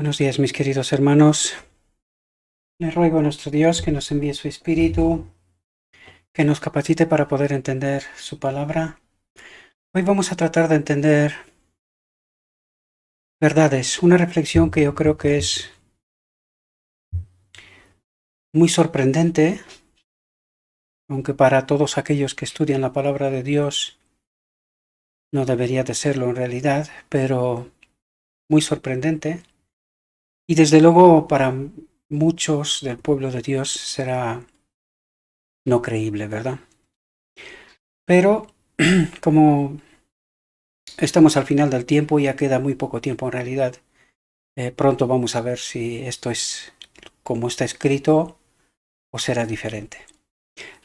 Buenos días, mis queridos hermanos. Le ruego a nuestro Dios que nos envíe su Espíritu, que nos capacite para poder entender su palabra. Hoy vamos a tratar de entender verdades, una reflexión que yo creo que es muy sorprendente, aunque para todos aquellos que estudian la palabra de Dios no debería de serlo en realidad, pero muy sorprendente. Y desde luego para muchos del pueblo de Dios será no creíble, ¿verdad? Pero como estamos al final del tiempo, ya queda muy poco tiempo en realidad. Pronto vamos a ver si esto es como está escrito o será diferente.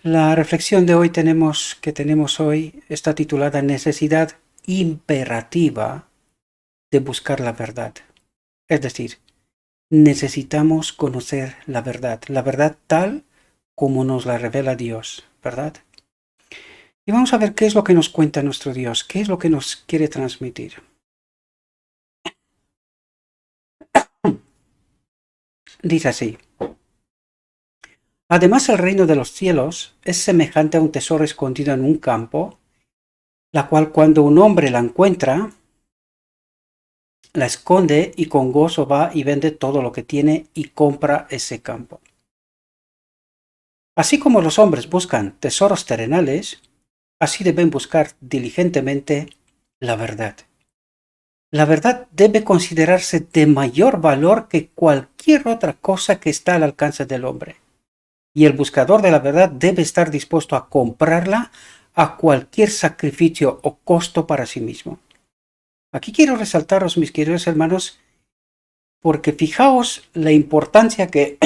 La reflexión de hoy que tenemos hoy está titulada Necesidad imperativa de buscar la verdad. Es decir, necesitamos conocer la verdad tal como nos la revela Dios, ¿verdad? Y vamos a ver qué es lo que nos cuenta nuestro Dios, qué es lo que nos quiere transmitir. Dice así: además, el reino de los cielos es semejante a un tesoro escondido en un campo, la cual cuando un hombre la encuentra, la esconde y con gozo va y vende todo lo que tiene y compra ese campo. Así como los hombres buscan tesoros terrenales, así deben buscar diligentemente la verdad. La verdad debe considerarse de mayor valor que cualquier otra cosa que está al alcance del hombre. Y el buscador de la verdad debe estar dispuesto a comprarla a cualquier sacrificio o costo para sí mismo. Aquí quiero resaltaros, mis queridos hermanos, porque fijaos la importancia que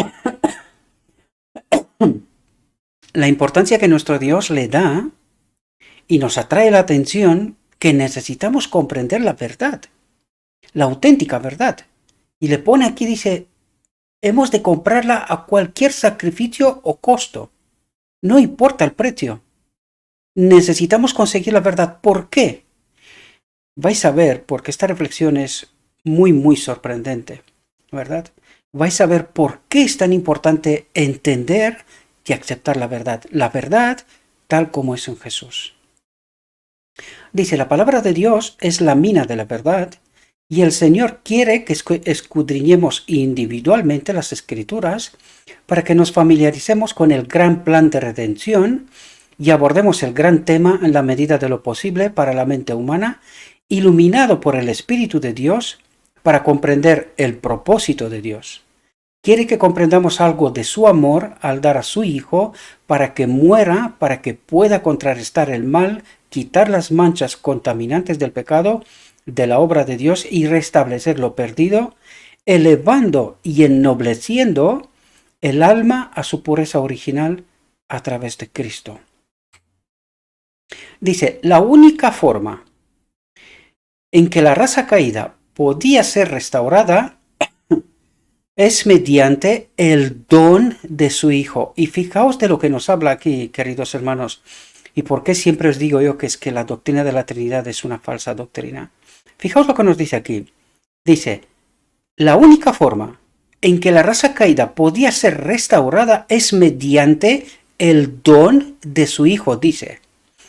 nuestro Dios le da y nos atrae la atención que necesitamos comprender la verdad, la auténtica verdad. Y le pone aquí, dice, hemos de comprarla a cualquier sacrificio o costo. No importa el precio. Necesitamos conseguir la verdad. ¿Por qué? Vais a ver, porque esta reflexión es muy sorprendente, ¿verdad? Vais a ver por qué es tan importante entender y aceptar la verdad tal como es en Jesús. Dice, la palabra de Dios es la mina de la verdad y el Señor quiere que escudriñemos individualmente las Escrituras para que nos familiaricemos con el gran plan de redención y abordemos el gran tema en la medida de lo posible para la mente humana, iluminado por el Espíritu de Dios para comprender el propósito de Dios. Quiere que comprendamos algo de su amor al dar a su Hijo para que muera, para que pueda contrarrestar el mal, quitar las manchas contaminantes del pecado, de la obra de Dios y restablecer lo perdido, elevando y ennobleciendo el alma a su pureza original a través de Cristo. Dice, la única forma en que la raza caída podía ser restaurada es mediante el don de su Hijo. Y fijaos de lo que nos habla aquí, queridos hermanos, y por qué siempre os digo yo que es que la doctrina de la Trinidad es una falsa doctrina. Fijaos lo que nos dice aquí. Dice, la única forma en que la raza caída podía ser restaurada es mediante el don de su Hijo, dice.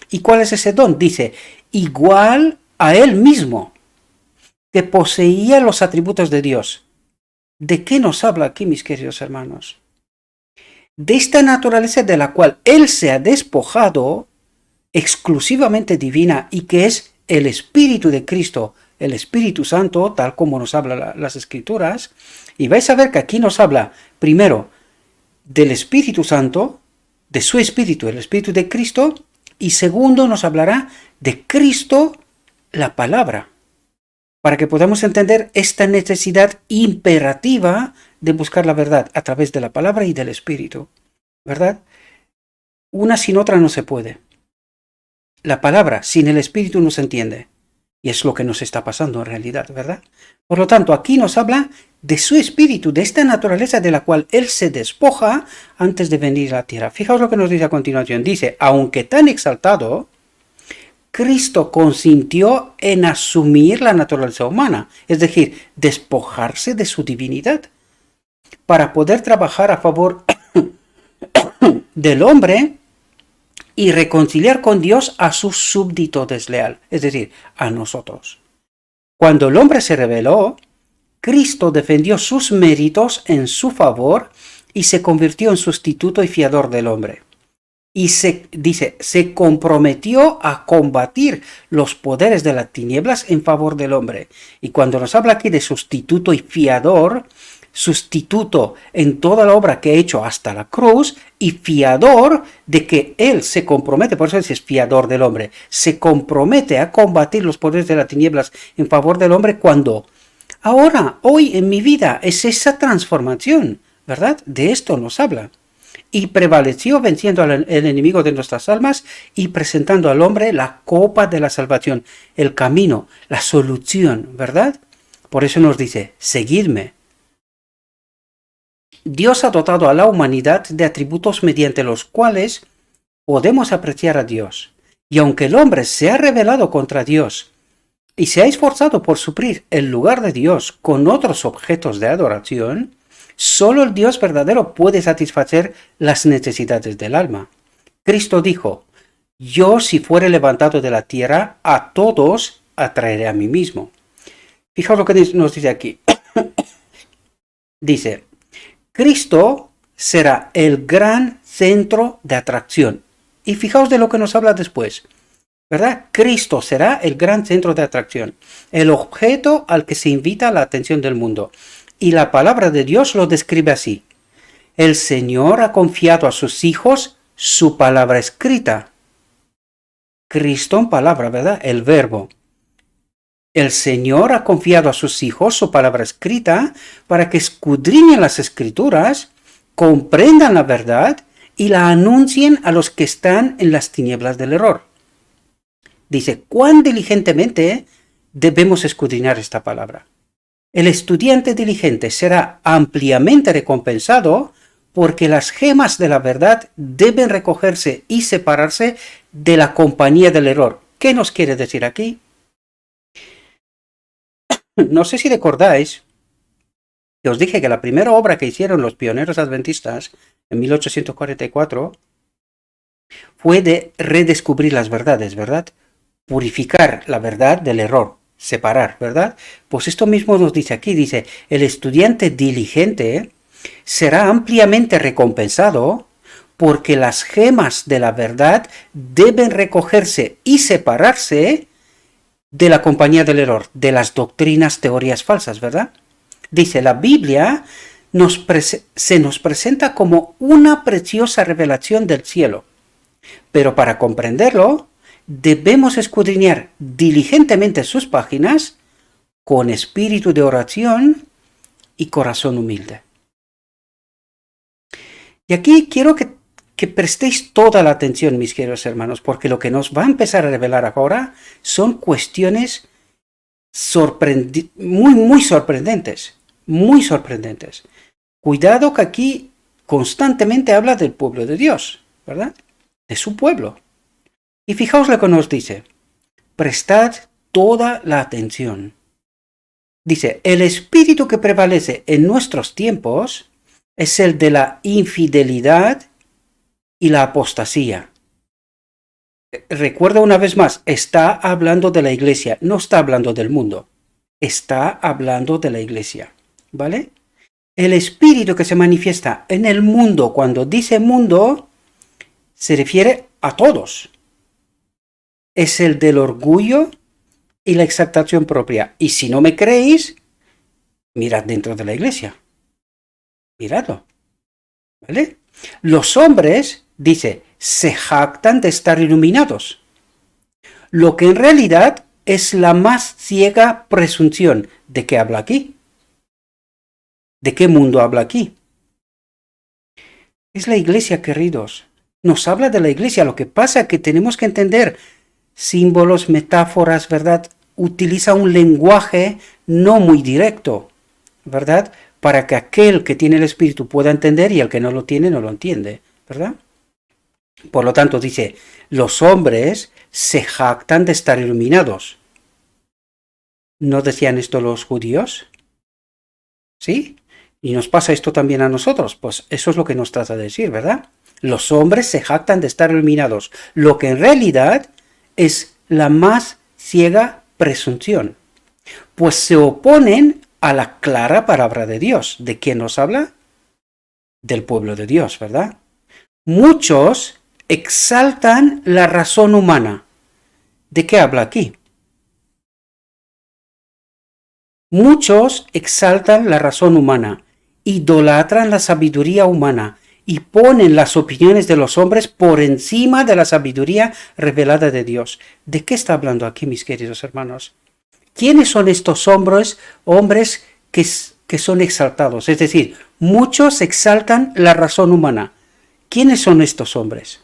¿Y cuál es ese don? Dice, igual a él mismo, que poseía los atributos de Dios. ¿De qué nos habla aquí, mis queridos hermanos? De esta naturaleza de la cual él se ha despojado, exclusivamente divina, y que es el Espíritu de Cristo, el Espíritu Santo, tal como nos habla las Escrituras. Y vais a ver que aquí nos habla primero del Espíritu Santo, de su Espíritu, el Espíritu de Cristo, y segundo nos hablará de Cristo, la palabra, para que podamos entender esta necesidad imperativa de buscar la verdad a través de la palabra y del Espíritu, ¿verdad? Una sin otra no se puede. La palabra sin el Espíritu no se entiende. Y es lo que nos está pasando en realidad, ¿verdad? Por lo tanto, aquí nos habla de su Espíritu, de esta naturaleza de la cual Él se despoja antes de venir a la tierra. Fijaos lo que nos dice a continuación. Dice, aunque tan exaltado, Cristo consintió en asumir la naturaleza humana, es decir, despojarse de su divinidad, para poder trabajar a favor del hombre y reconciliar con Dios a su súbdito desleal, es decir, a nosotros. Cuando el hombre se rebeló, Cristo defendió sus méritos en su favor y se convirtió en sustituto y fiador del hombre. Y se comprometió a combatir los poderes de las tinieblas en favor del hombre. Y cuando nos habla aquí de sustituto y fiador, sustituto en toda la obra que ha hecho hasta la cruz y fiador de que él se compromete, por eso es fiador del hombre, se compromete a combatir los poderes de las tinieblas en favor del hombre cuando ahora, hoy en mi vida, es esa transformación, ¿verdad? De esto nos habla. Y prevaleció venciendo al enemigo de nuestras almas y presentando al hombre la copa de la salvación, el camino, la solución, ¿verdad? Por eso nos dice, seguidme. Dios ha dotado a la humanidad de atributos mediante los cuales podemos apreciar a Dios. Y aunque el hombre se ha rebelado contra Dios y se ha esforzado por suplir el lugar de Dios con otros objetos de adoración, solo el Dios verdadero puede satisfacer las necesidades del alma. Cristo dijo, yo si fuere levantado de la tierra, a todos atraeré a mí mismo. Fijaos lo que nos dice aquí. Dice, Cristo será el gran centro de atracción. Y fijaos de lo que nos habla después, ¿verdad? Cristo será el gran centro de atracción, el objeto al que se invita la atención del mundo. Y la palabra de Dios lo describe así. El Señor ha confiado a sus hijos su palabra escrita. Cristo en palabra, ¿verdad? El verbo. El Señor ha confiado a sus hijos su palabra escrita para que escudriñen las escrituras, comprendan la verdad y la anuncien a los que están en las tinieblas del error. Dice, ¿cuán diligentemente debemos escudriñar esta palabra? El estudiante diligente será ampliamente recompensado porque las gemas de la verdad deben recogerse y separarse de la compañía del error. ¿Qué nos quiere decir aquí? No sé si recordáis que os dije que la primera obra que hicieron los pioneros adventistas en 1844 fue de redescubrir las verdades, ¿verdad? Purificar la verdad del error. Separar, ¿verdad? Pues esto mismo nos dice aquí, dice, el estudiante diligente será ampliamente recompensado porque las gemas de la verdad deben recogerse y separarse de la compañía del error, de las doctrinas, teorías falsas, ¿verdad? Dice, la Biblia se nos presenta como una preciosa revelación del cielo, pero para comprenderlo, debemos escudriñar diligentemente sus páginas con espíritu de oración y corazón humilde. Y aquí quiero que prestéis toda la atención, mis queridos hermanos, porque lo que nos va a empezar a revelar ahora son cuestiones muy sorprendentes, muy sorprendentes. Cuidado que aquí constantemente habla del pueblo de Dios, ¿verdad? De su pueblo. Y fijaos lo que nos dice, prestad toda la atención. Dice, el espíritu que prevalece en nuestros tiempos es el de la infidelidad y la apostasía. Recuerda una vez más, está hablando de la iglesia, no está hablando del mundo. Está hablando de la iglesia, ¿vale? El espíritu que se manifiesta en el mundo, cuando dice mundo, se refiere a todos. Es el del orgullo y la exaltación propia. Y si no me creéis, mirad dentro de la iglesia. Miradlo. ¿Vale? Los hombres, dice, se jactan de estar iluminados. Lo que en realidad es la más ciega presunción. ¿De qué habla aquí? ¿De qué mundo habla aquí? Es la iglesia, queridos. Nos habla de la iglesia. Lo que pasa es que tenemos que entender símbolos, metáforas, ¿verdad? Utiliza un lenguaje no muy directo, ¿verdad? Para que aquel que tiene el espíritu pueda entender y el que no lo tiene no lo entiende, ¿verdad? Por lo tanto, dice, los hombres se jactan de estar iluminados. ¿No decían esto los judíos? ¿Sí? Y nos pasa esto también a nosotros. Pues eso es lo que nos trata de decir, ¿verdad? Los hombres se jactan de estar iluminados, lo que en realidad es la más ciega presunción, pues se oponen a la clara palabra de Dios. ¿De quién nos habla? Del pueblo de Dios, ¿verdad? Muchos exaltan la razón humana. ¿De qué habla aquí? Muchos exaltan la razón humana, idolatran la sabiduría humana y ponen las opiniones de los hombres por encima de la sabiduría revelada de Dios. ¿De qué está hablando aquí, mis queridos hermanos? ¿Quiénes son estos hombres que son exaltados? Es decir, muchos exaltan la razón humana. ¿Quiénes son estos hombres?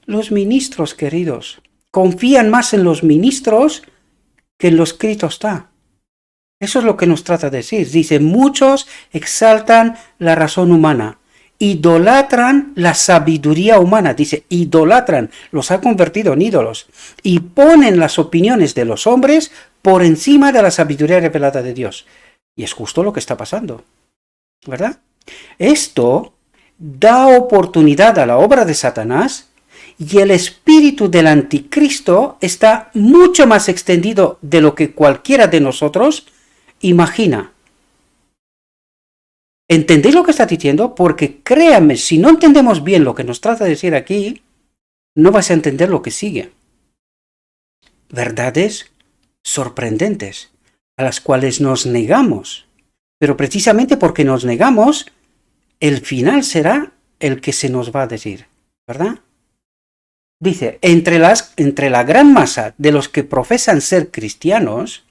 Los ministros, queridos. Confían más en los ministros que en lo escrito está. Eso es lo que nos trata de decir. Dice, muchos exaltan la razón humana, idolatran la sabiduría humana. Dice, idolatran, los ha convertido en ídolos, y ponen las opiniones de los hombres por encima de la sabiduría revelada de Dios. Y es justo lo que está pasando, ¿verdad? Esto da oportunidad a la obra de Satanás, y el espíritu del anticristo está mucho más extendido de lo que cualquiera de nosotros imagina. ¿Entendéis lo que está diciendo? Porque créanme, si no entendemos bien lo que nos trata de decir aquí, no vas a entender lo que sigue. Verdades sorprendentes, a las cuales nos negamos. Pero precisamente porque nos negamos, el final será el que se nos va a decir, ¿verdad? Dice, entre la gran masa de los que profesan ser cristianos,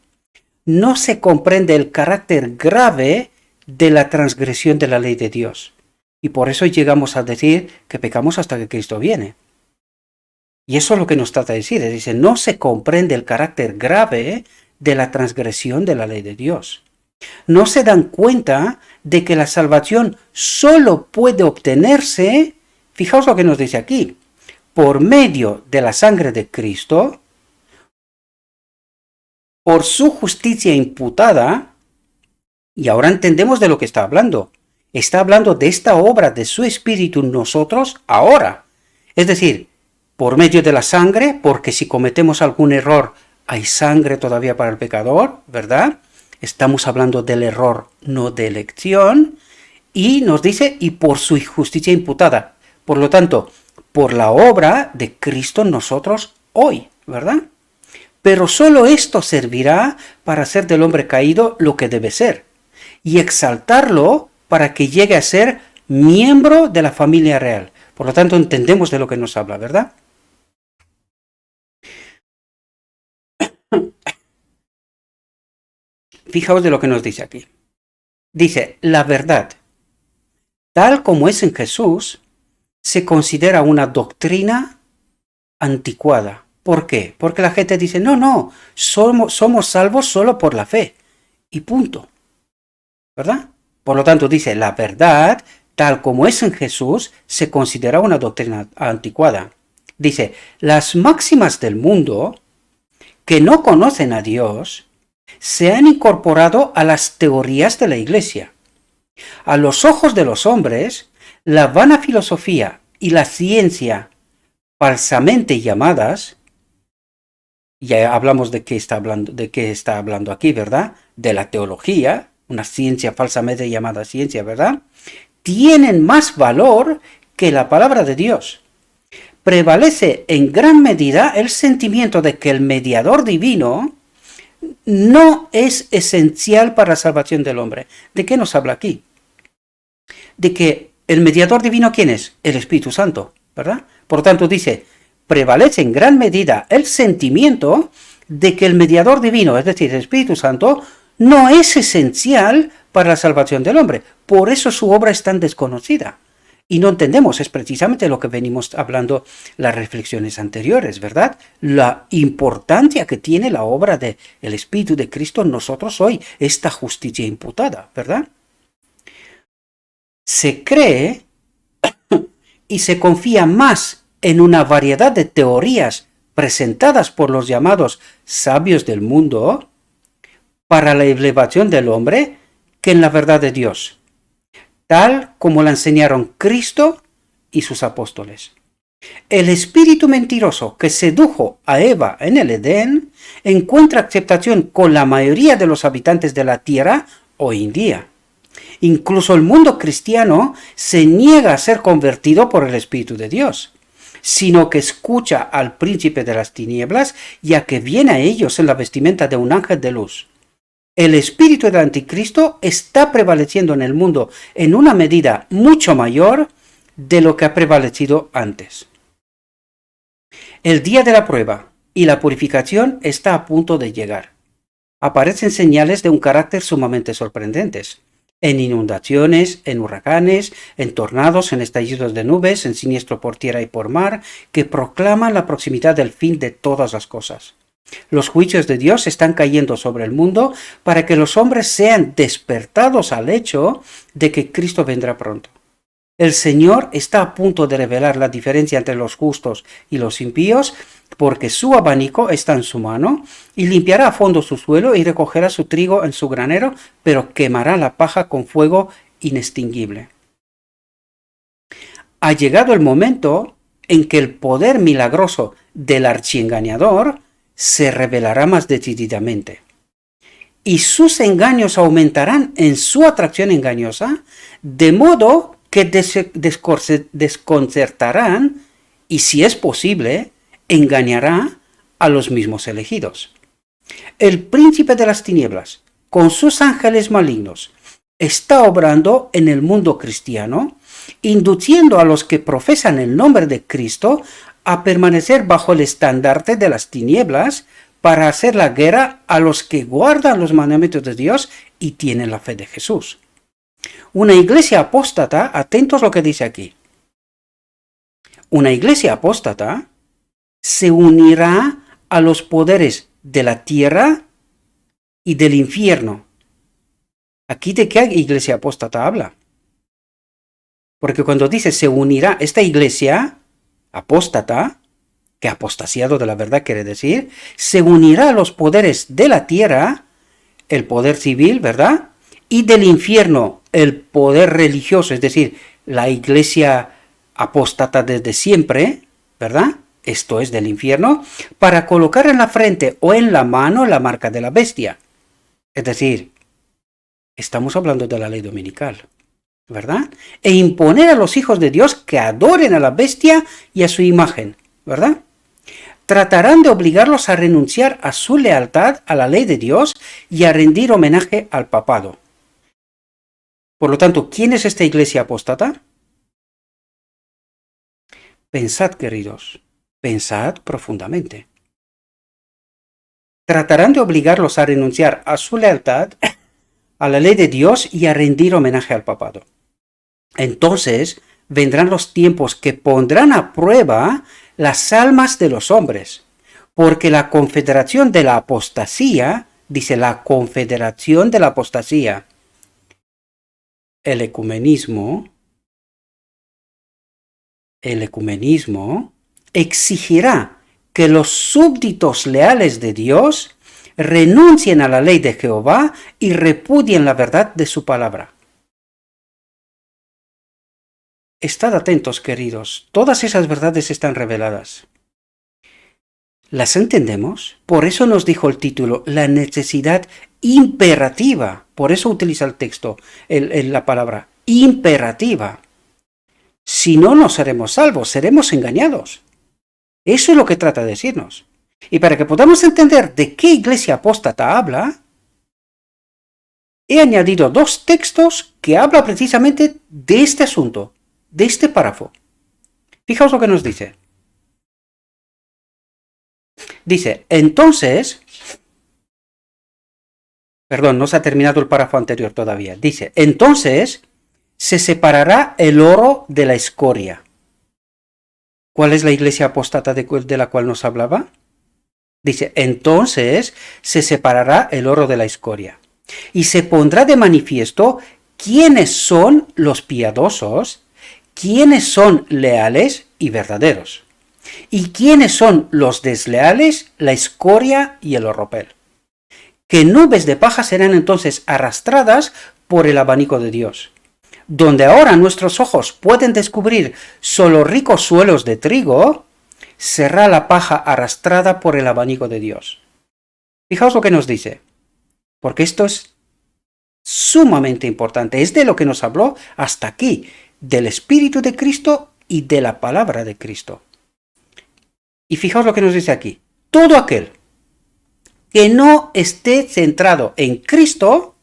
no se comprende el carácter grave de la transgresión de la ley de Dios. Y por eso llegamos a decir que pecamos hasta que Cristo viene. Y eso es lo que nos trata de decir. Dice, no se comprende el carácter grave de la transgresión de la ley de Dios. No se dan cuenta de que la salvación solo puede obtenerse, fijaos lo que nos dice aquí, por medio de la sangre de Cristo, por su justicia imputada, y ahora entendemos de lo que está hablando. Está hablando de esta obra de su Espíritu en nosotros ahora. Es decir, por medio de la sangre, porque si cometemos algún error, hay sangre todavía para el pecador, ¿verdad? Estamos hablando del error, no de elección. Y nos dice, y por su justicia imputada. Por lo tanto, por la obra de Cristo en nosotros hoy, ¿verdad? Pero solo esto servirá para hacer del hombre caído lo que debe ser y exaltarlo para que llegue a ser miembro de la familia real. Por lo tanto, entendemos de lo que nos habla, ¿verdad? Fijaos de lo que nos dice aquí. Dice, la verdad, tal como es en Jesús, se considera una doctrina anticuada. ¿Por qué? Porque la gente dice, no, somos salvos solo por la fe. Y punto. ¿Verdad? Por lo tanto, dice, la verdad, tal como es en Jesús, se considera una doctrina anticuada. Dice, las máximas del mundo, que no conocen a Dios, se han incorporado a las teorías de la Iglesia. A los ojos de los hombres, la vana filosofía y la ciencia falsamente llamadas, ya hablamos de qué está hablando aquí, ¿verdad? De la teología, una ciencia falsamente llamada ciencia, ¿verdad? Tienen más valor que la palabra de Dios. Prevalece en gran medida el sentimiento de que el mediador divino no es esencial para la salvación del hombre. ¿De qué nos habla aquí? De que el mediador divino, ¿quién es? El Espíritu Santo, ¿verdad? Por tanto, dice, prevalece en gran medida el sentimiento de que el mediador divino, es decir, el Espíritu Santo, no es esencial para la salvación del hombre. Por eso su obra es tan desconocida. Y no entendemos, es precisamente lo que venimos hablando las reflexiones anteriores, ¿verdad? La importancia que tiene la obra del Espíritu de Cristo en nosotros hoy, esta justicia imputada, ¿verdad? Se cree y se confía más en una variedad de teorías presentadas por los llamados sabios del mundo para la elevación del hombre que en la verdad de Dios, tal como la enseñaron Cristo y sus apóstoles. El espíritu mentiroso que sedujo a Eva en el Edén encuentra aceptación con la mayoría de los habitantes de la tierra hoy en día. Incluso el mundo cristiano se niega a ser convertido por el Espíritu de Dios, sino que escucha al príncipe de las tinieblas, ya que viene a ellos en la vestimenta de un ángel de luz. El espíritu del anticristo está prevaleciendo en el mundo en una medida mucho mayor de lo que ha prevalecido antes. El día de la prueba y la purificación está a punto de llegar. Aparecen señales de un carácter sumamente sorprendentes. En inundaciones, en huracanes, en tornados, en estallidos de nubes, en siniestro por tierra y por mar, que proclaman la proximidad del fin de todas las cosas. Los juicios de Dios están cayendo sobre el mundo para que los hombres sean despertados al hecho de que Cristo vendrá pronto. El Señor está a punto de revelar la diferencia entre los justos y los impíos, porque su abanico está en su mano, y limpiará a fondo su suelo y recogerá su trigo en su granero, pero quemará la paja con fuego inextinguible. Ha llegado el momento en que el poder milagroso del archiengañador se revelará más decididamente, y sus engaños aumentarán en su atracción engañosa, de modo que desconcertarán y, si es posible, engañará a los mismos elegidos. El príncipe de las tinieblas, con sus ángeles malignos, está obrando en el mundo cristiano, induciendo a los que profesan el nombre de Cristo a permanecer bajo el estandarte de las tinieblas para hacer la guerra a los que guardan los mandamientos de Dios y tienen la fe de Jesús. Una iglesia apóstata, atentos a lo que dice aquí. Una iglesia apóstata se unirá a los poderes de la tierra y del infierno. ¿Aquí de qué iglesia apóstata habla? Porque cuando dice se unirá esta iglesia apóstata, que apostasiado de la verdad quiere decir, se unirá a los poderes de la tierra, el poder civil, ¿verdad? Y del infierno, el poder religioso, es decir, la iglesia apóstata desde siempre, ¿verdad? Esto es del infierno, para colocar en la frente o en la mano la marca de la bestia. Es decir, estamos hablando de la ley dominical, ¿verdad? E imponer a los hijos de Dios que adoren a la bestia y a su imagen, ¿verdad? Tratarán de obligarlos a renunciar a su lealtad a la ley de Dios y a rendir homenaje al papado. Por lo tanto, ¿quién es esta iglesia apóstata? Pensad, queridos, pensad profundamente. Tratarán de obligarlos a renunciar a su lealtad a la ley de Dios y a rendir homenaje al papado. Entonces vendrán los tiempos que pondrán a prueba las almas de los hombres, porque la confederación de la apostasía, dice la confederación de la apostasía, el ecumenismo exigirá que los súbditos leales de Dios renuncien a la ley de Jehová y repudien la verdad de su palabra. Estad atentos, queridos, todas esas verdades están reveladas. ¿Las entendemos? Por eso nos dijo el título, la necesidad imperativa. Por eso utiliza el texto, la palabra imperativa. Si no, no seremos salvos, seremos engañados. Eso es lo que trata de decirnos. Y para que podamos entender de qué iglesia apóstata habla, he añadido dos textos que hablan precisamente de este asunto, de este párrafo. Fijaos lo que nos dice. Dice, entonces, perdón, no se ha terminado el párrafo anterior todavía. Dice, entonces se separará el oro de la escoria. ¿Cuál es la iglesia apóstata de la cual nos hablaba? Dice, entonces se separará el oro de la escoria y se pondrá de manifiesto quiénes son los piadosos, quiénes son leales y verdaderos, y quiénes son los desleales, la escoria y el oropel. Que nubes de paja serán entonces arrastradas por el abanico de Dios. Donde ahora nuestros ojos pueden descubrir solo ricos suelos de trigo, será la paja arrastrada por el abanico de Dios. Fijaos lo que nos dice, porque esto es sumamente importante. Es de lo que nos habló hasta aquí, del Espíritu de Cristo y de la palabra de Cristo. Y fijaos lo que nos dice aquí. Todo aquel que no esté centrado en Cristo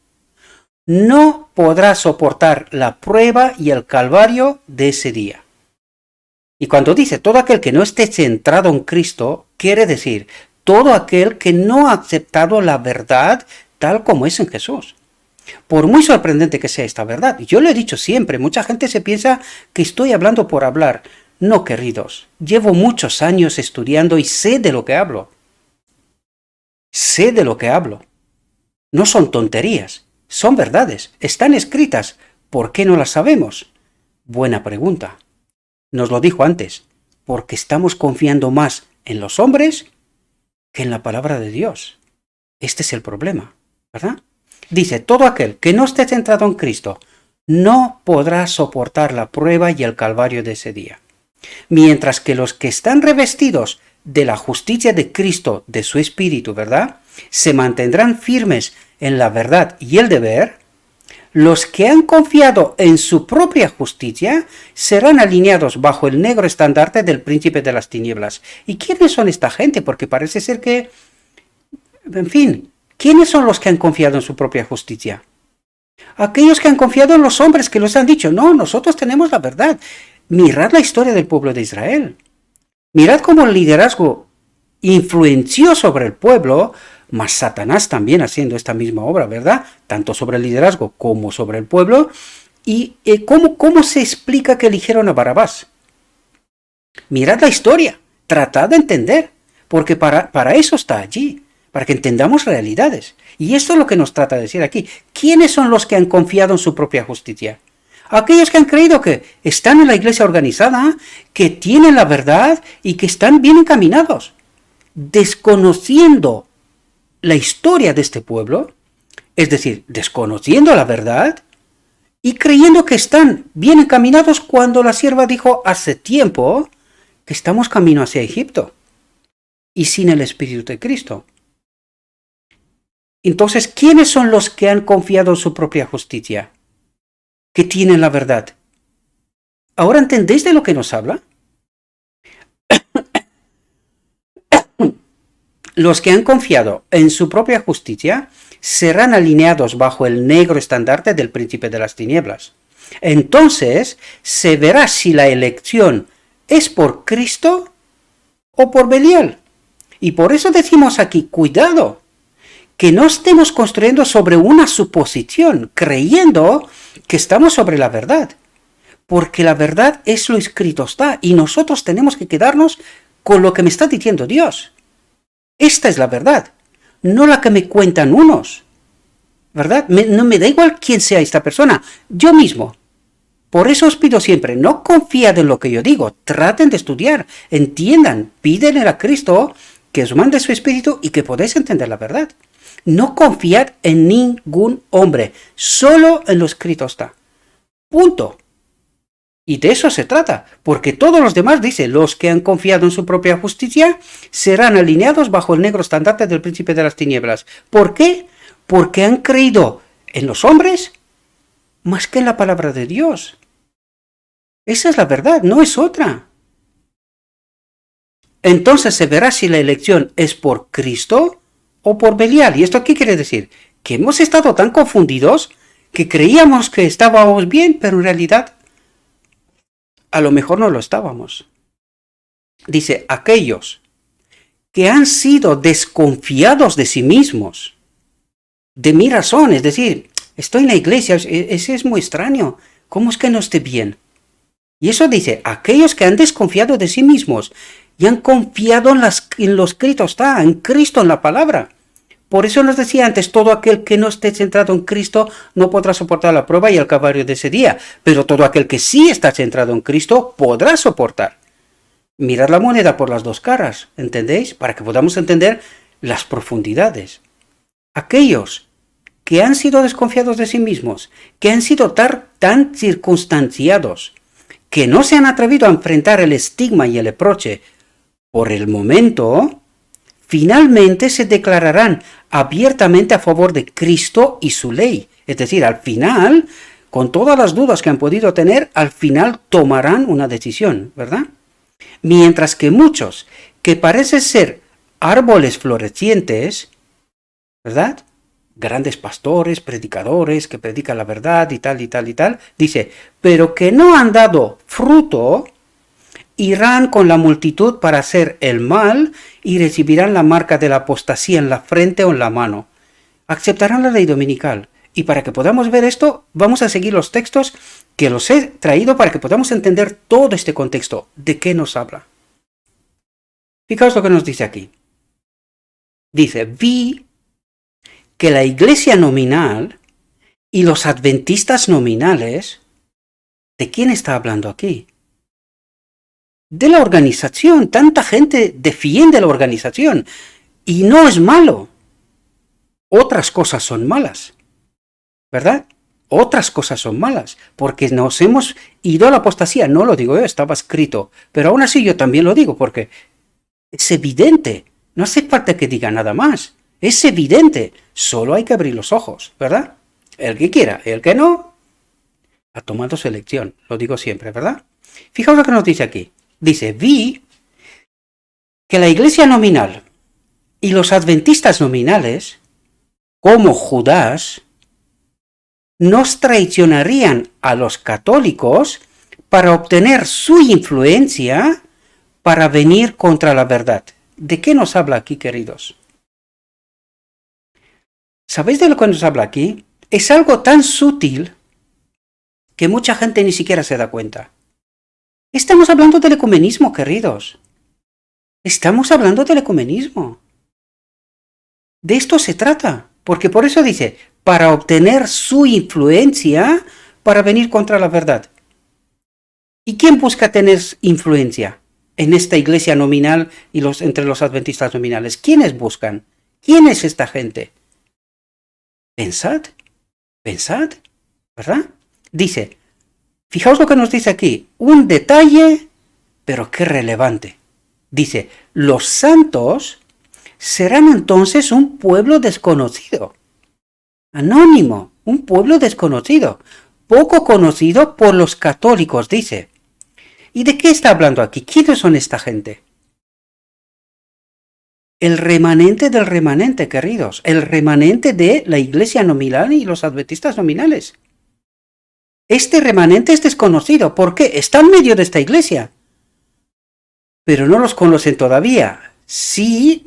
no podrá soportar la prueba y el calvario de ese día. Y cuando dice todo aquel que no esté centrado en Cristo, quiere decir todo aquel que no ha aceptado la verdad tal como es en Jesús. Por muy sorprendente que sea esta verdad, yo lo he dicho siempre, mucha gente se piensa que estoy hablando por hablar. No, queridos, llevo muchos años estudiando y sé de lo que hablo. Sé de lo que hablo. No son tonterías, son verdades, están escritas. ¿Por qué no las sabemos? Buena pregunta. Nos lo dijo antes, porque estamos confiando más en los hombres que en la palabra de Dios. Este es el problema, ¿verdad? Dice, todo aquel que no esté centrado en Cristo no podrá soportar la prueba y el calvario de ese día. Mientras que los que están revestidos de la justicia de Cristo, de su Espíritu, ¿verdad?, se mantendrán firmes en la verdad y el deber, los que han confiado en su propia justicia serán alineados bajo el negro estandarte del príncipe de las tinieblas. ¿Y quiénes son esta gente? Porque parece ser que, en fin, ¿quiénes son los que han confiado en su propia justicia? Aquellos que han confiado en los hombres que les han dicho, no, nosotros tenemos la verdad. Mirad la historia del pueblo de Israel. Mirad cómo el liderazgo influenció sobre el pueblo, más Satanás también haciendo esta misma obra, ¿verdad? Tanto sobre el liderazgo como sobre el pueblo. ¿Y cómo se explica que eligieron a Barrabás? Mirad la historia, tratad de entender, porque para eso está allí, para que entendamos realidades. Y esto es lo que nos trata de decir aquí. ¿Quiénes son los que han confiado en su propia justicia? Aquellos que han creído que están en la iglesia organizada, que tienen la verdad y que están bien encaminados, desconociendo la historia de este pueblo, es decir, desconociendo la verdad y creyendo que están bien encaminados cuando la sierva dijo hace tiempo que estamos camino hacia Egipto y sin el Espíritu de Cristo. Entonces, ¿quiénes son los que han confiado en su propia justicia? Que tienen la verdad. ¿Ahora entendéis de lo que nos habla? Los que han confiado en su propia justicia serán alineados bajo el negro estandarte del príncipe de las tinieblas. Entonces se verá si la elección es por Cristo o por Belial. Y por eso decimos aquí, cuidado, que no estemos construyendo sobre una suposición, creyendo que estamos sobre la verdad. Porque la verdad es lo escrito está, y nosotros tenemos que quedarnos con lo que me está diciendo Dios. Esta es la verdad, no la que me cuentan unos, ¿verdad? No me da igual quién sea esta persona, yo mismo. Por eso os pido siempre, no confiad en lo que yo digo, traten de estudiar, entiendan, pídenle a Cristo que os mande su Espíritu y que podáis entender la verdad. No confiad en ningún hombre, solo en lo escrito está. Punto. Y de eso se trata, porque todos los demás, dice, los que han confiado en su propia justicia serán alineados bajo el negro estandarte del príncipe de las tinieblas. ¿Por qué? Porque han creído en los hombres más que en la palabra de Dios. Esa es la verdad, no es otra. Entonces se verá si la elección es por Cristo o por Belial. ¿Y esto qué quiere decir? Que hemos estado tan confundidos que creíamos que estábamos bien, pero en realidad a lo mejor no lo estábamos. Dice, aquellos que han sido desconfiados de sí mismos, de mi razón, es decir, estoy en la iglesia, ese es muy extraño, ¿cómo es que no esté bien? Y eso dice, aquellos que han desconfiado de sí mismos y han confiado en lo escrito está, en Cristo, en la palabra. Por eso nos decía antes, todo aquel que no esté centrado en Cristo no podrá soportar la prueba y el calvario de ese día, pero todo aquel que sí está centrado en Cristo podrá soportar. Mirad la moneda por las dos caras, ¿entendéis? Para que podamos entender las profundidades. Aquellos que han sido desconfiados de sí mismos, que han sido tan circunstanciados, que no se han atrevido a enfrentar el estigma y el reproche por el momento, finalmente se declararán abiertamente a favor de Cristo y su ley. Es decir, al final, con todas las dudas que han podido tener, al final tomarán una decisión, ¿verdad? Mientras que muchos, que parecen ser árboles florecientes, ¿verdad? Grandes pastores, predicadores, que predican la verdad y tal y tal y tal, dice, pero que no han dado fruto, irán con la multitud para hacer el mal y recibirán la marca de la apostasía en la frente o en la mano. Aceptarán la ley dominical. Y para que podamos ver esto, vamos a seguir los textos que los he traído para que podamos entender todo este contexto. ¿De qué nos habla? Fijaos lo que nos dice aquí. Dice, vi que la iglesia nominal y los adventistas nominales, ¿de quién está hablando aquí? De la organización. Tanta gente defiende la organización y no es malo. Otras cosas son malas, ¿verdad? Otras cosas son malas, porque nos hemos ido a la apostasía. No lo digo yo, estaba escrito, pero aún así yo también lo digo, porque es evidente. No hace falta que diga nada más. Es evidente. Solo hay que abrir los ojos, ¿verdad? El que quiera, el que no, ha tomado su elección. Lo digo siempre, ¿verdad? Fijaos lo que nos dice aquí. Dice, vi que la iglesia nominal y los adventistas nominales, como Judas, nos traicionarían a los católicos para obtener su influencia para venir contra la verdad. ¿De qué nos habla aquí, queridos? ¿Sabéis de lo que nos habla aquí? Es algo tan sutil que mucha gente ni siquiera se da cuenta. Estamos hablando del ecumenismo, queridos. Estamos hablando del ecumenismo. De esto se trata, porque por eso dice, para obtener su influencia para venir contra la verdad. ¿Y quién busca tener influencia en esta iglesia nominal y entre los adventistas nominales? ¿Quiénes buscan? ¿Quién es esta gente? Pensad, ¿verdad? Dice, fijaos lo que nos dice aquí, un detalle, pero qué relevante. Dice, los santos serán entonces un pueblo desconocido, anónimo, un pueblo desconocido, poco conocido por los católicos, dice. ¿Y de qué está hablando aquí? ¿Quiénes son esta gente? El remanente del remanente, queridos, el remanente de la iglesia nominal y los adventistas nominales. Este remanente es desconocido. ¿Por qué? Está en medio de esta iglesia. Pero no los conocen todavía. Sí,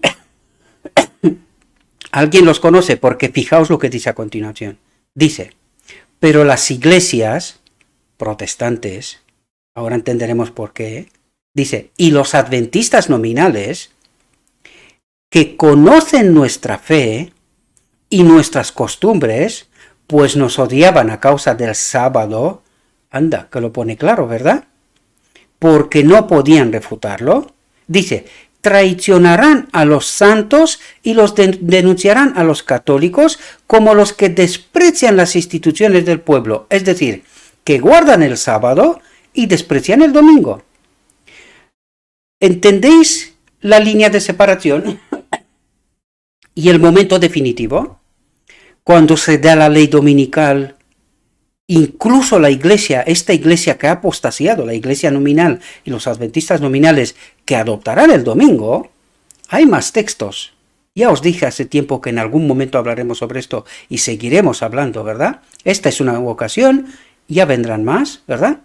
alguien los conoce, porque fijaos lo que dice a continuación. Dice, pero las iglesias protestantes, ahora entenderemos por qué, dice, y los adventistas nominales, que conocen nuestra fe y nuestras costumbres, pues nos odiaban a causa del sábado, anda, que lo pone claro, ¿verdad? Porque no podían refutarlo. Dice, traicionarán a los santos y los denunciarán a los católicos como los que desprecian las instituciones del pueblo, es decir, que guardan el sábado y desprecian el domingo. ¿Entendéis la línea de separación y el momento definitivo? Cuando se da la ley dominical, incluso la iglesia, esta iglesia que ha apostasiado, la iglesia nominal y los adventistas nominales que adoptarán el domingo, hay más textos. Ya os dije hace tiempo que en algún momento hablaremos sobre esto y seguiremos hablando, ¿verdad? Esta es una ocasión, ya vendrán más, ¿verdad?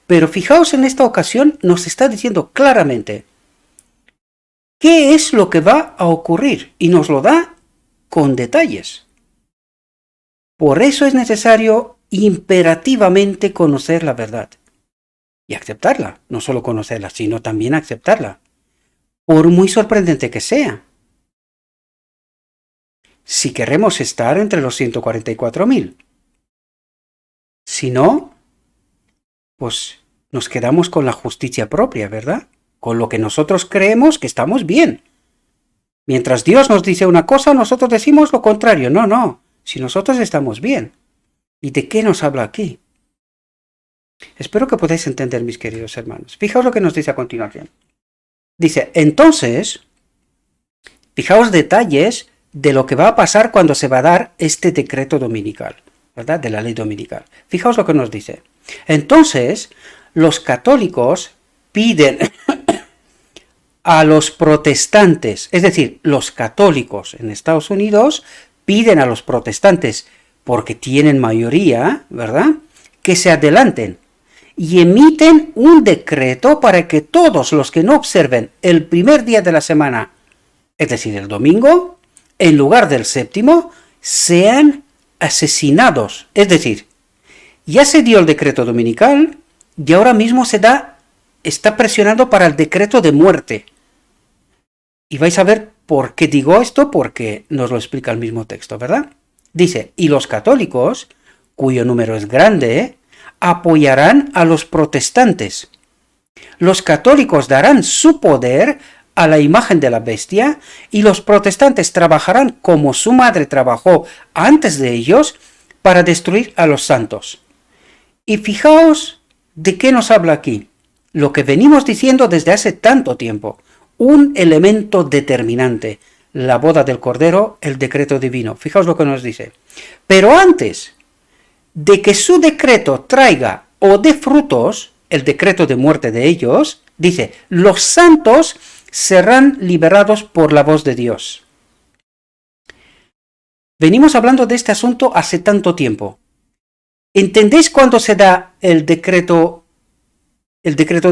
Pero fijaos, en esta ocasión nos está diciendo claramente qué es lo que va a ocurrir y nos lo da con detalles. Por eso es necesario imperativamente conocer la verdad y aceptarla, no solo conocerla, sino también aceptarla, por muy sorprendente que sea. si queremos estar entre los 144.000. Si no, pues nos quedamos con la justicia propia, ¿verdad? Con lo que nosotros creemos que estamos bien. Mientras Dios nos dice una cosa, nosotros decimos lo contrario. No, si nosotros estamos bien. ¿Y de qué nos habla aquí? Espero que podáis entender, mis queridos hermanos. Fijaos lo que nos dice a continuación. Dice, entonces, fijaos detalles de lo que va a pasar cuando se va a dar este decreto dominical, ¿verdad? De la ley dominical. Fijaos lo que nos dice. Entonces, los católicos piden a los protestantes, es decir, los católicos en Estados Unidos piden a los protestantes, porque tienen mayoría, ¿verdad?, que se adelanten y emiten un decreto para que todos los que no observen el primer día de la semana, es decir, el domingo, en lugar del séptimo, sean asesinados. Es decir, ya se dio el decreto dominical y ahora mismo está presionando para el decreto de muerte. Y vais a ver por qué digo esto, porque nos lo explica el mismo texto, ¿verdad? Dice, y los católicos, cuyo número es grande, apoyarán a los protestantes. Los católicos darán su poder a la imagen de la bestia y los protestantes trabajarán como su madre trabajó antes de ellos para destruir a los santos. Y fijaos de qué nos habla aquí. Lo que venimos diciendo desde hace tanto tiempo. Un elemento determinante. La boda del Cordero, el decreto divino. Fijaos lo que nos dice. Pero antes de que su decreto traiga o dé frutos, el decreto de muerte de ellos, dice, los santos serán liberados por la voz de Dios. Venimos hablando de este asunto hace tanto tiempo. ¿Entendéis cuándo se da el decreto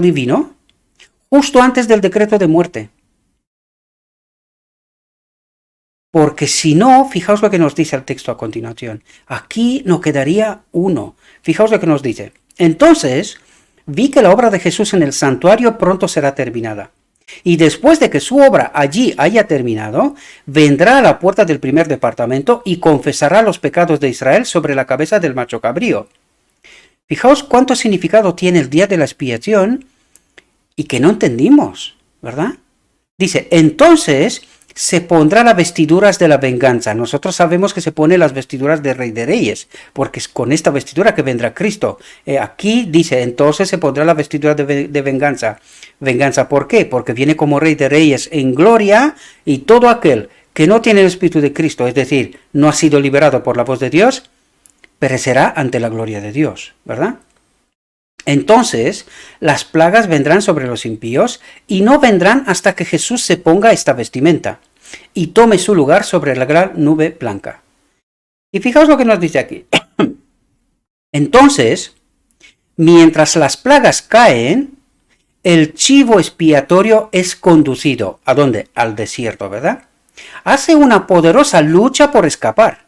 divino? Justo antes del decreto de muerte. Porque si no, fijaos lo que nos dice el texto a continuación. Aquí no quedaría uno. Fijaos lo que nos dice. Entonces, vi que la obra de Jesús en el santuario pronto será terminada. Y después de que su obra allí haya terminado, vendrá a la puerta del primer departamento y confesará los pecados de Israel sobre la cabeza del macho cabrío. Fijaos cuánto significado tiene el día de la expiación y que no entendimos, ¿verdad? Dice, entonces se pondrá las vestiduras de la venganza. Nosotros sabemos que se pone las vestiduras de Rey de Reyes, porque es con esta vestidura que vendrá Cristo. Aquí dice, entonces se pondrá la vestidura de venganza. ¿Venganza por qué? Porque viene como Rey de Reyes en gloria, y todo aquel que no tiene el Espíritu de Cristo, es decir, no ha sido liberado por la voz de Dios, perecerá ante la gloria de Dios, ¿verdad? Entonces, las plagas vendrán sobre los impíos, y no vendrán hasta que Jesús se ponga esta vestimenta y tome su lugar sobre la gran nube blanca. Y fijaos lo que nos dice aquí. Entonces, mientras las plagas caen, el chivo expiatorio es conducido. ¿A dónde? Al desierto, ¿verdad? Hace una poderosa lucha por escapar,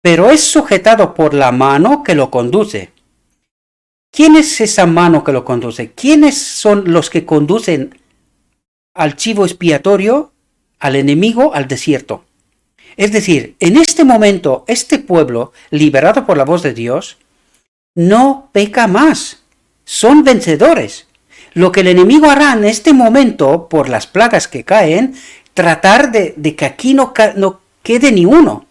pero es sujetado por la mano que lo conduce. ¿Quién es esa mano que lo conduce? ¿Quiénes son los que conducen al chivo expiatorio, al enemigo, al desierto? Es decir, en este momento, este pueblo, liberado por la voz de Dios, no peca más. Son vencedores. Lo que el enemigo hará en este momento, por las plagas que caen, tratar de que aquí no quede ni uno.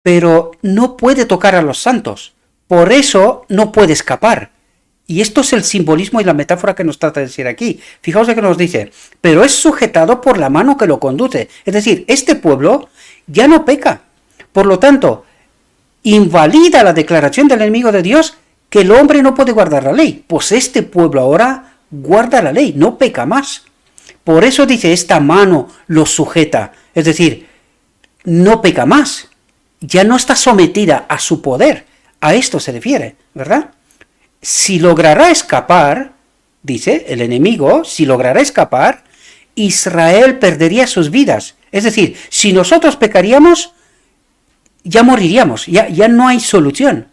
Pero no puede tocar a los santos. Por eso no puede escapar. Y esto es el simbolismo y la metáfora que nos trata de decir aquí. Fijaos lo que nos dice. Pero es sujetado por la mano que lo conduce. Es decir, este pueblo ya no peca. Por lo tanto, invalida la declaración del enemigo de Dios que el hombre no puede guardar la ley. Pues este pueblo ahora guarda la ley, no peca más. Por eso dice, esta mano lo sujeta. Es decir, no peca más. Ya no está sometida a su poder. A esto se refiere, ¿verdad? Si logrará escapar, dice el enemigo, si logrará escapar, Israel perdería sus vidas. Es decir, si nosotros pecaríamos, ya moriríamos, ya no hay solución,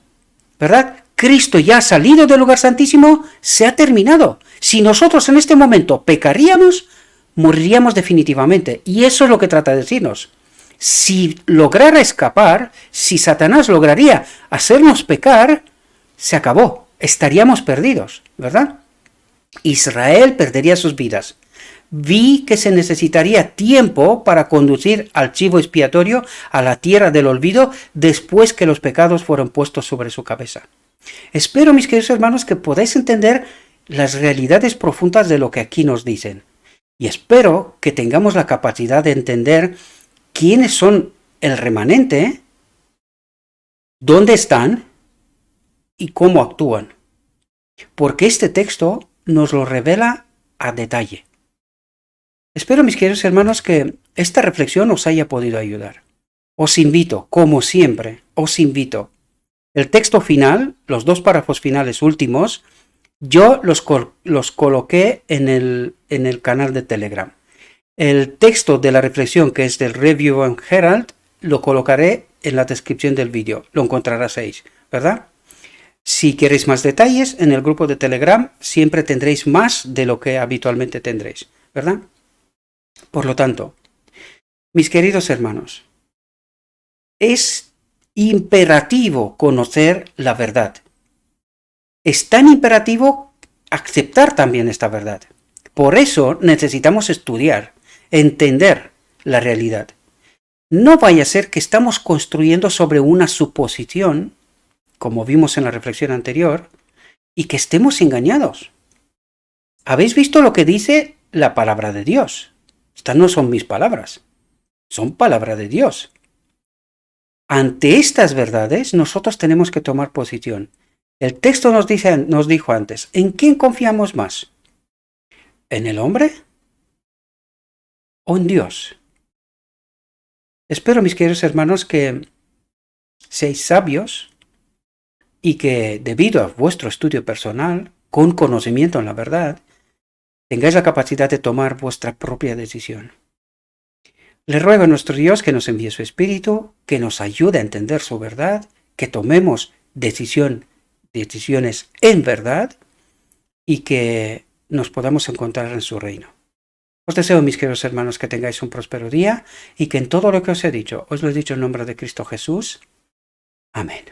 ¿verdad? Cristo ya ha salido del lugar santísimo, se ha terminado. Si nosotros en este momento pecaríamos, moriríamos definitivamente. Y eso es lo que trata de decirnos. Si lograra escapar, si Satanás lograría hacernos pecar, se acabó, estaríamos perdidos, ¿verdad? Israel perdería sus vidas. Vi que se necesitaría tiempo para conducir al chivo expiatorio a la tierra del olvido después que los pecados fueron puestos sobre su cabeza. Espero, mis queridos hermanos, que podáis entender las realidades profundas de lo que aquí nos dicen. Y espero que tengamos la capacidad de entender quiénes son el remanente, dónde están y cómo actúan. Porque este texto nos lo revela a detalle. Espero, mis queridos hermanos, que esta reflexión os haya podido ayudar. Os invito, como siempre, el texto final, los 2 párrafos finales últimos, yo los coloqué en el canal de Telegram. El texto de la reflexión, que es del Review and Herald, lo colocaré en la descripción del vídeo. Lo encontraréis, ¿verdad? Si queréis más detalles, en el grupo de Telegram siempre tendréis más de lo que habitualmente tendréis, ¿verdad? Por lo tanto, mis queridos hermanos, es imperativo conocer la verdad. Es tan imperativo aceptar también esta verdad. Por eso necesitamos estudiar, entender la realidad. No vaya a ser que estamos construyendo sobre una suposición, como vimos en la reflexión anterior, y que estemos engañados. ¿Habéis visto lo que dice la palabra de Dios? Estas no son mis palabras, son palabra de Dios. Ante estas verdades, nosotros tenemos que tomar posición. El texto nos dijo antes, ¿en quién confiamos más? ¿En el hombre o en Dios? Espero, mis queridos hermanos, que seáis sabios y que, debido a vuestro estudio personal, con conocimiento en la verdad, tengáis la capacidad de tomar vuestra propia decisión. Le ruego a nuestro Dios que nos envíe su Espíritu, que nos ayude a entender su verdad, que tomemos decisiones en verdad y que nos podamos encontrar en su reino. Os deseo, mis queridos hermanos, que tengáis un próspero día y que en todo lo que os he dicho, os lo he dicho en nombre de Cristo Jesús. Amén.